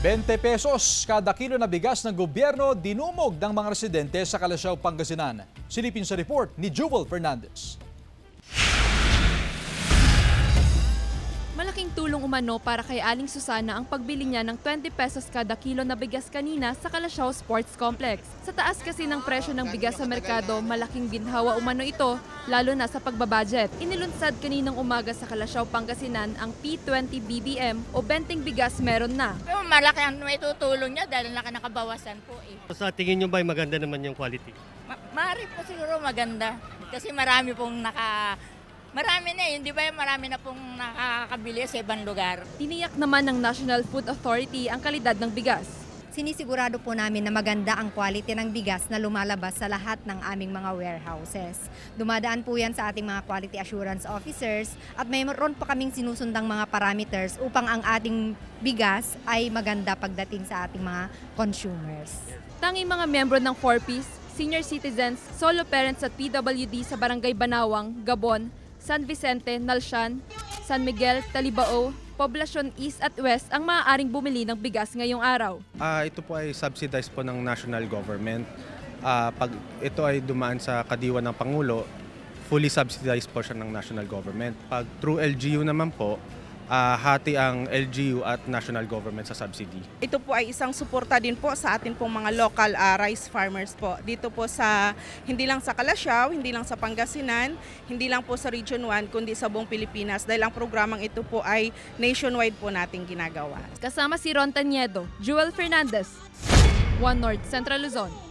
20 pesos kada kilo na bigas ng gobyerno dinumog ng mga residente sa Calasiao, Pangasinan. Silipin sa report ni Jewel Fernandez. Malaking tulong umano para kay Aling Susana ang pagbili niya ng 20 pesos kada kilo na bigas kanina sa Calasiao Sports Complex. Sa taas kasi ng presyo ng bigas sa merkado, malaking ginhawa umano ito, lalo na sa pagbabudget. Inilunsad kaninang umaga sa Calasiao, Pangasinan ang P20 BBM o benteng bigas meron na. Malaki ang may tutulong niya dahil nakabawasan po eh. Sa tingin nyo ba maganda naman yung quality? Maaari po siguro maganda kasi marami na hindi ba marami na pong nakakabili sa ibang lugar. Tiniyak naman ng National Food Authority ang kalidad ng bigas. Sinisigurado po namin na maganda ang quality ng bigas na lumalabas sa lahat ng aming mga warehouses. Dumadaan po yan sa ating mga quality assurance officers at mayroon pa kaming sinusundang mga parameters upang ang ating bigas ay maganda pagdating sa ating mga consumers. Tanging mga miyembro ng 4Ps, senior citizens, solo parents at PWD sa Barangay Banawang, Gabon, San Vicente, Nalshan, San Miguel, Talibao, Poblacion East at West ang maaaring bumili ng bigas ngayong araw. Ito po ay subsidized po ng national government. Pag ito ay dumaan sa kadiwa ng Pangulo, fully subsidized po siya ng national government. Pag through LGU naman po, hati ang LGU at national government sa subsidy. Ito po ay isang suporta din po sa atin pong mga local rice farmers po. Dito po sa, hindi lang sa Calasiao, hindi lang sa Pangasinan, hindi lang po sa Region 1, kundi sa buong Pilipinas dahil ang programang ito po ay nationwide po nating ginagawa. Kasama si Ron Taniedo, Jewel Fernandez, One North Central Luzon.